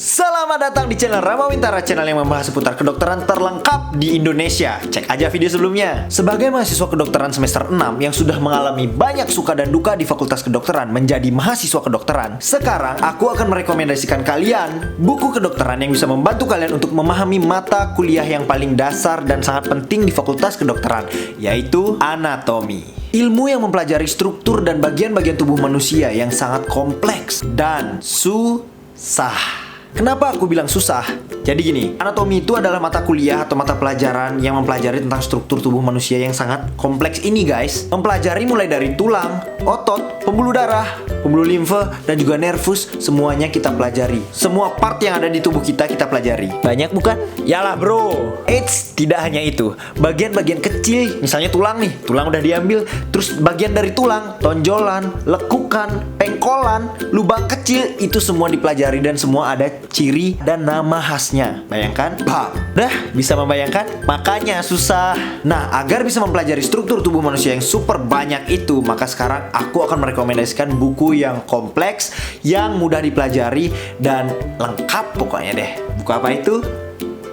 Selamat datang di channel Rama Wintara, channel yang membahas seputar kedokteran terlengkap di Indonesia. Cek aja video sebelumnya. Sebagai mahasiswa kedokteran semester 6 yang sudah mengalami banyak suka dan duka di Fakultas Kedokteran menjadi mahasiswa kedokteran, sekarang aku akan merekomendasikan kalian buku kedokteran yang bisa membantu kalian untuk memahami mata kuliah yang paling dasar dan sangat penting di Fakultas Kedokteran, yaitu anatomi. Ilmu yang mempelajari struktur dan bagian-bagian tubuh manusia yang sangat kompleks dan susah. Kenapa aku bilang susah? Jadi gini, anatomi itu adalah mata kuliah atau mata pelajaran yang mempelajari tentang struktur tubuh manusia yang sangat kompleks ini, guys. Mempelajari mulai dari tulang, otot, pembuluh darah, pembuluh limfe, dan juga nervus, semuanya kita pelajari. Semua part yang ada di tubuh kita pelajari. Banyak bukan? Yalah bro. Eits, tidak hanya itu. Bagian-bagian kecil, misalnya tulang nih, tulang udah diambil, terus bagian dari tulang, tonjolan, lekukan, pengkolan, lubang kecil, itu semua dipelajari dan semua ada ciri dan nama khasnya. Bayangkan? Bam. Dah, bisa membayangkan? Makanya susah. Nah, agar bisa mempelajari struktur tubuh manusia yang super banyak itu, maka sekarang aku akan merekomendasikan buku yang kompleks, yang mudah dipelajari, dan lengkap pokoknya deh. Buku apa itu?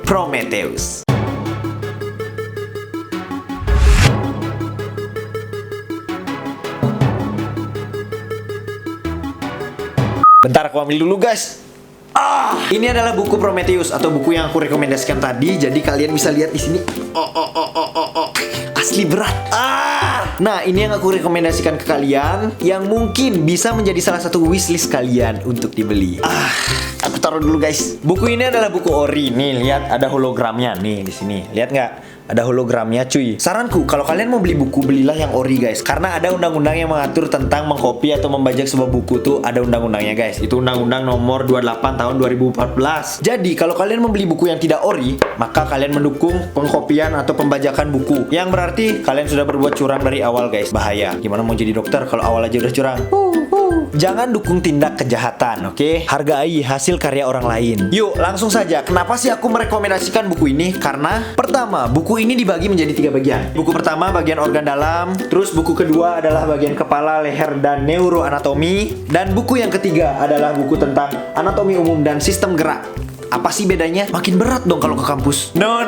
Prometheus. Bentar, aku ambil dulu, guys. Ini adalah buku Prometheus atau buku yang aku rekomendasikan tadi. Jadi kalian bisa lihat di sini. Asli berat. Nah, ini yang aku rekomendasikan ke kalian, yang mungkin bisa menjadi salah satu wishlist kalian untuk dibeli. Aku taruh dulu, guys. Buku ini adalah buku ori. Nih, lihat ada hologramnya nih di sini. Lihat nggak? Ada hologramnya, cuy. Saranku, kalau kalian mau beli buku, belilah yang ori, guys. Karena ada undang-undang yang mengatur tentang mengcopy atau membajak sebuah buku tuh ada undang-undangnya, guys. Itu undang-undang nomor 28 tahun 2014. Jadi, kalau kalian membeli buku yang tidak ori, maka kalian mendukung pengkopian atau pembajakan buku. Yang berarti kalian sudah berbuat curang dari awal, guys. Bahaya. Gimana mau jadi dokter kalau awal aja udah curang? Jangan dukung tindak kejahatan, oke? Hargai hasil karya orang lain. Yuk, langsung saja. Kenapa sih aku merekomendasikan buku ini? Karena pertama, buku ini dibagi menjadi 3 bagian. Buku pertama bagian organ dalam, terus buku kedua adalah bagian kepala, leher, dan neuroanatomi, dan buku yang ketiga adalah buku tentang anatomi umum dan sistem gerak. Apa sih bedanya? Makin berat dong kalau ke kampus. No,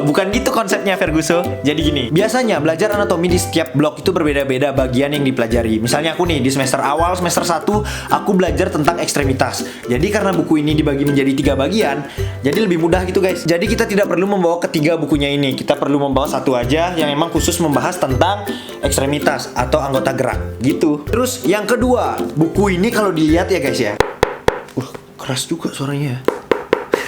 bukan gitu konsepnya, Ferguson. Jadi gini, biasanya belajar anatomi di setiap blok itu berbeda-beda bagian yang dipelajari. Misalnya aku nih, di semester awal, semester 1, aku belajar tentang ekstremitas. Jadi karena buku ini dibagi menjadi 3 bagian, jadi lebih mudah gitu, guys. Jadi kita tidak perlu membawa ketiga bukunya ini. Kita perlu membawa satu aja yang emang khusus membahas tentang ekstremitas atau anggota gerak, gitu. Terus yang kedua, buku ini kalau dilihat ya, guys ya. Keras juga suaranya.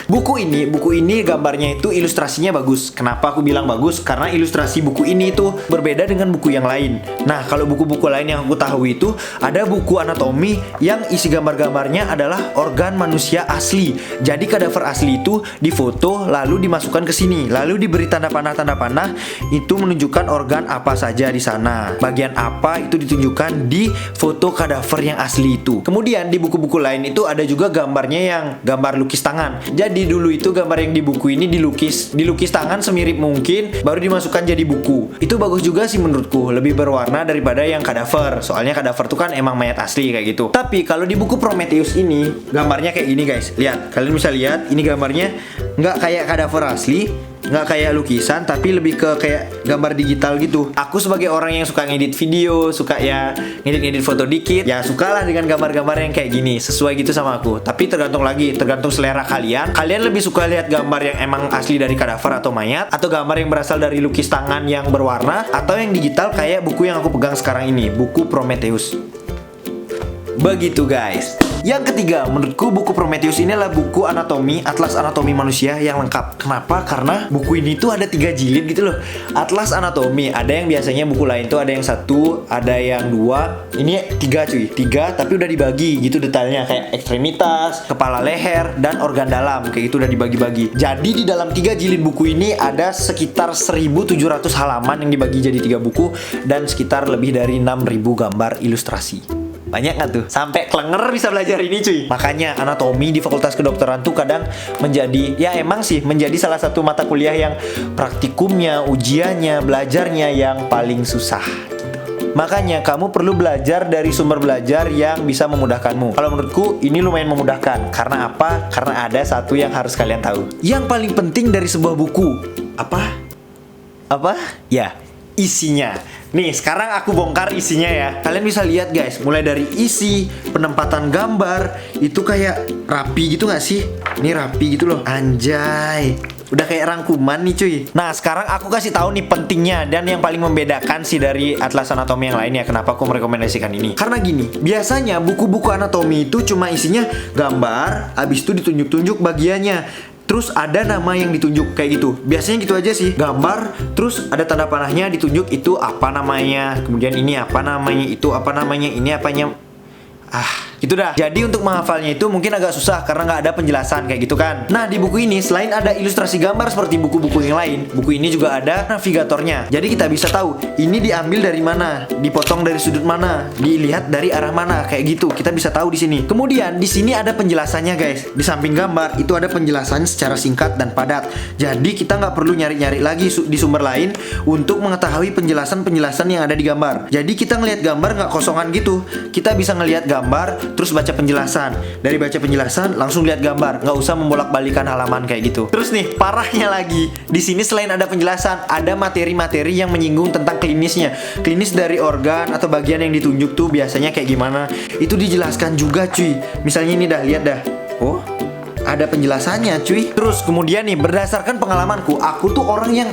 Buku ini gambarnya itu ilustrasinya bagus. Kenapa aku bilang bagus? Karena ilustrasi buku ini itu berbeda dengan buku yang lain. Nah, kalau buku-buku lain yang aku tahu itu ada buku anatomi yang isi gambar-gambarnya adalah organ manusia asli. Jadi kadaver asli itu difoto lalu dimasukkan ke sini, lalu diberi tanda panah itu menunjukkan organ apa saja di sana. Bagian apa itu ditunjukkan di foto kadaver yang asli itu. Kemudian di buku-buku lain itu ada juga gambarnya yang gambar lukis tangan. Jadi dulu itu gambar yang di buku ini dilukis tangan semirip mungkin, baru dimasukkan jadi buku. Itu bagus juga sih menurutku, lebih berwarna daripada yang kadaver. Soalnya kadaver tuh kan emang mayat asli kayak gitu. Tapi kalau di buku Prometheus ini gambarnya kayak gini, guys. Lihat, kalian bisa lihat ini gambarnya nggak kayak kadaver asli, nggak kayak lukisan, tapi lebih ke kayak gambar digital gitu. Aku sebagai orang yang suka ngedit video, suka ya ngedit foto dikit, ya sukalah dengan gambar-gambar yang kayak gini, sesuai gitu sama aku. Tapi tergantung selera kalian. Kalian lebih suka lihat gambar yang emang asli dari kadaver atau mayat, atau gambar yang berasal dari lukis tangan yang berwarna, atau yang digital kayak buku yang aku pegang sekarang ini, buku Prometheus. Begitu, guys. Yang ketiga, menurutku buku Prometheus ini adalah buku anatomi, atlas anatomi manusia yang lengkap. Kenapa? Karena buku ini tuh ada 3 jilid gitu loh. Atlas anatomi, ada yang biasanya buku lain tuh ada yang 1, ada yang 2. Ini 3 cuy, 3 tapi udah dibagi gitu detailnya, kayak ekstremitas, kepala, leher, dan organ dalam. Kayak gitu udah dibagi-bagi. Jadi di dalam 3 jilid buku ini ada sekitar 1.700 halaman yang dibagi jadi 3 buku, dan sekitar lebih dari 6.000 gambar ilustrasi. Banyak nggak tuh? Sampai klenger bisa belajar ini, cuy. Makanya anatomi di Fakultas Kedokteran tuh kadang menjadi, ya emang sih menjadi salah satu mata kuliah yang praktikumnya, ujiannya, belajarnya yang paling susah gitu. Makanya kamu perlu belajar dari sumber belajar yang bisa memudahkanmu. Kalau menurutku ini lumayan memudahkan. Karena apa? Karena ada satu yang harus kalian tahu. Yang paling penting dari sebuah buku. Apa? Ya, isinya. Nih, sekarang aku bongkar isinya ya. Kalian bisa lihat guys, mulai dari isi, penempatan gambar, itu kayak rapi gitu gak sih? Ini rapi gitu loh. Anjay. Udah kayak rangkuman nih cuy. Nah, sekarang aku kasih tahu nih pentingnya dan yang paling membedakan sih dari atlas anatomi yang lainnya. Kenapa aku merekomendasikan ini? Karena gini, biasanya buku-buku anatomi itu cuma isinya gambar, habis itu ditunjuk-tunjuk bagiannya. Terus ada nama yang ditunjuk kayak gitu. Biasanya gitu aja sih. Gambar, terus ada tanda panahnya ditunjuk itu apa namanya. Kemudian ini apa namanya, itu apa namanya, ini apanya. Gitu dah. Jadi untuk menghafalnya itu mungkin agak susah karena nggak ada penjelasan kayak gitu kan. Nah, di buku ini selain ada ilustrasi gambar seperti buku-buku yang lain, buku ini juga ada navigatornya. Jadi kita bisa tahu ini diambil dari mana, dipotong dari sudut mana, dilihat dari arah mana kayak gitu. Kita bisa tahu di sini. Kemudian di sini ada penjelasannya guys. Di samping gambar itu ada penjelasan secara singkat dan padat. Jadi kita nggak perlu nyari-nyari lagi di sumber lain untuk mengetahui penjelasan-penjelasan yang ada di gambar. Jadi kita ngelihat gambar nggak kosongan gitu. Kita bisa ngelihat gambar terus baca penjelasan. Dari baca penjelasan langsung lihat gambar, nggak usah membolak-balikan halaman kayak gitu. Terus nih, parahnya lagi, di sini selain ada penjelasan, ada materi-materi yang menyinggung tentang klinisnya. Klinis dari organ atau bagian yang ditunjuk tuh biasanya kayak gimana. Itu dijelaskan juga cuy. Misalnya ini dah, lihat dah. Oh, ada penjelasannya cuy. Terus kemudian nih, berdasarkan pengalamanku, aku tuh orang yang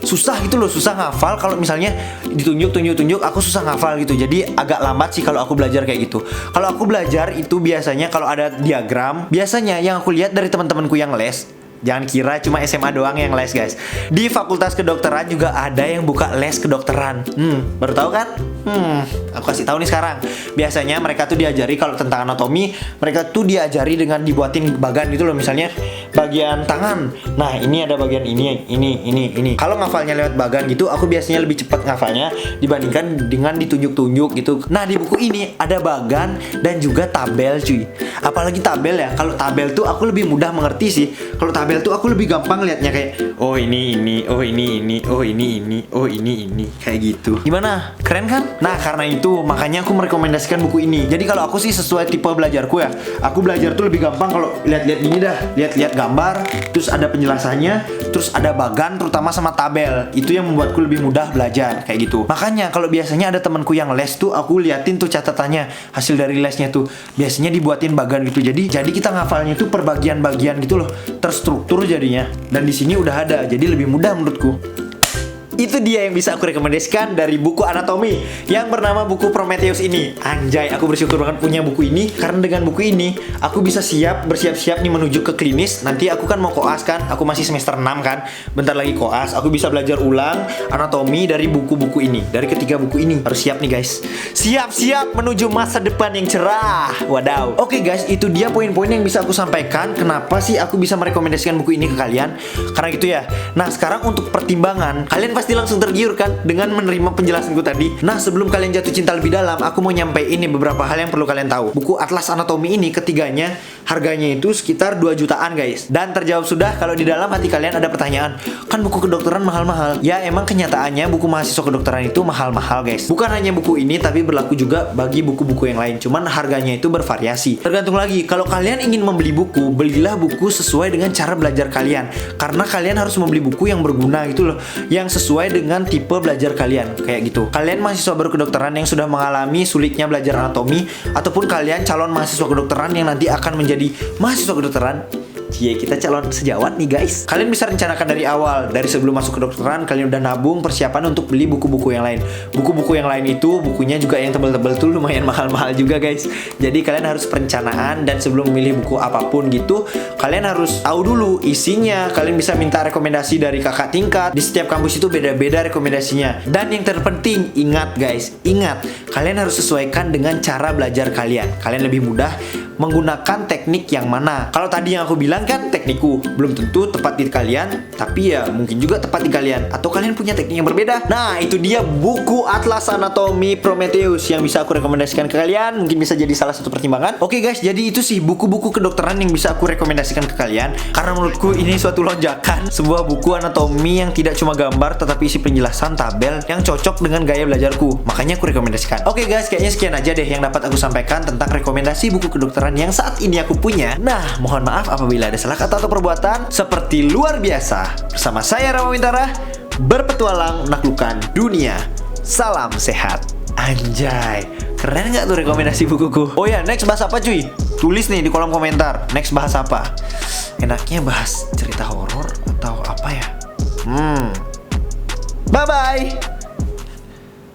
susah gitu loh, susah ngafal. Kalau misalnya ditunjuk, aku susah ngafal gitu. Jadi agak lambat sih kalau aku belajar kayak gitu. Kalau aku belajar itu biasanya kalau ada diagram, biasanya yang aku lihat dari teman-temanku yang les. Jangan kira cuma SMA doang yang les guys. Di fakultas kedokteran juga ada yang buka les kedokteran. Baru tahu kan? Aku kasih tahu nih sekarang. Biasanya mereka tuh diajari kalau tentang anatomi, mereka tuh diajari dengan dibuatin bagan gitu loh. Misalnya bagian tangan. Nah, ini ada bagian ini. Kalau ngafalnya lewat bagan gitu, aku biasanya lebih cepat ngafalnya dibandingkan dengan ditunjuk-tunjuk gitu. Nah, di buku ini ada bagan dan juga tabel cuy. Apalagi tabel ya. Kalau tabel tuh aku lebih mudah mengerti sih. Kalau tabel tuh aku lebih gampang liatnya kayak oh ini, oh ini, oh ini kayak gitu. Gimana? Keren kan? Nah, karena itu makanya aku merekomendasikan buku ini. Jadi kalau aku sih sesuai tipe belajarku ya. Aku belajar tuh lebih gampang kalau lihat-lihat ini dah. Lihat-lihat gambar, terus ada penjelasannya, terus ada bagan terutama sama tabel. Itu yang membuatku lebih mudah belajar kayak gitu. Makanya kalau biasanya ada temanku yang les tuh aku liatin tuh catatannya, hasil dari lesnya tuh. Biasanya dibuatin bagan gitu. Jadi kita ngafalnya tuh per bagian-bagian gitu loh. Terstruktur jadinya. Dan di sini udah ada. Jadi lebih mudah menurutku. Itu dia yang bisa aku rekomendasikan dari buku anatomi yang bernama buku Prometheus ini. Anjay, aku bersyukur banget punya buku ini. Karena dengan buku ini aku bisa bersiap-siap nih menuju ke klinis. Nanti aku kan mau koas kan. Aku masih semester 6 kan. Bentar lagi koas. Aku bisa belajar ulang anatomi dari buku-buku ini. Dari ketiga buku ini. Harus siap nih guys. Siap-siap menuju masa depan yang cerah. Wadaw. Oke guys, itu dia poin-poin yang bisa aku sampaikan. Kenapa sih aku bisa merekomendasikan buku ini ke kalian? Karena gitu ya. Nah, sekarang untuk pertimbangan, kalian pasti langsung tergiur kan dengan menerima penjelasanku tadi. Nah, sebelum kalian jatuh cinta lebih dalam, aku mau nyampein ini beberapa hal yang perlu kalian tahu. Buku Atlas Anatomi ini ketiganya harganya itu sekitar 2 jutaan guys. Dan terjawab sudah kalau di dalam hati kalian ada pertanyaan, kan buku kedokteran mahal-mahal. Ya, emang kenyataannya buku mahasiswa kedokteran itu mahal-mahal guys. Bukan hanya buku ini, tapi berlaku juga bagi buku-buku yang lain. Cuman harganya itu bervariasi. Tergantung lagi, kalau kalian ingin membeli buku, belilah buku sesuai dengan cara belajar kalian. Karena kalian harus membeli buku yang berguna gitu loh, yang sesuai dengan tipe belajar kalian kayak gitu. Kalian mahasiswa baru kedokteran yang sudah mengalami sulitnya belajar anatomi, ataupun kalian calon mahasiswa kedokteran yang nanti akan menjadi mahasiswa kedokteran. Kita calon sejawat nih guys. Kalian bisa rencanakan dari awal. Dari sebelum masuk kedokteran, kalian udah nabung persiapan untuk beli buku-buku yang lain. Buku-buku yang lain itu bukunya juga yang tebel-tebel tuh lumayan mahal-mahal juga guys. Jadi kalian harus perencanaan. Dan sebelum memilih buku apapun gitu, kalian harus tahu dulu isinya. Kalian bisa minta rekomendasi dari kakak tingkat. Di setiap kampus itu beda-beda rekomendasinya. Dan yang terpenting, ingat guys, ingat, kalian harus sesuaikan dengan cara belajar kalian. Kalian lebih mudah menggunakan teknik yang mana. Kalau tadi yang aku bilang kan teknikku belum tentu tepat di kalian, tapi ya mungkin juga tepat di kalian, atau kalian punya teknik yang berbeda. Nah, itu dia buku Atlas Anatomi Prometheus yang bisa aku rekomendasikan ke kalian. Mungkin bisa jadi salah satu pertimbangan. Oke guys, jadi itu sih buku-buku kedokteran yang bisa aku rekomendasikan ke kalian, karena menurutku ini suatu lonjakan, sebuah buku anatomi yang tidak cuma gambar tetapi isi penjelasan tabel yang cocok dengan gaya belajarku. Makanya aku rekomendasikan. Oke guys, kayaknya sekian aja deh yang dapat aku sampaikan tentang rekomendasi buku kedokteran yang saat ini aku punya. Nah, mohon maaf apabila ada salah kata atau perbuatan. Seperti luar biasa, bersama saya Rama Wintara, berpetualang menaklukkan dunia. Salam sehat. Anjay, keren nggak tuh rekomendasi bukuku? Oh ya, next bahas apa cuy? Tulis nih di kolom komentar. Next bahas apa? Enaknya bahas cerita horor atau apa ya? Bye-bye.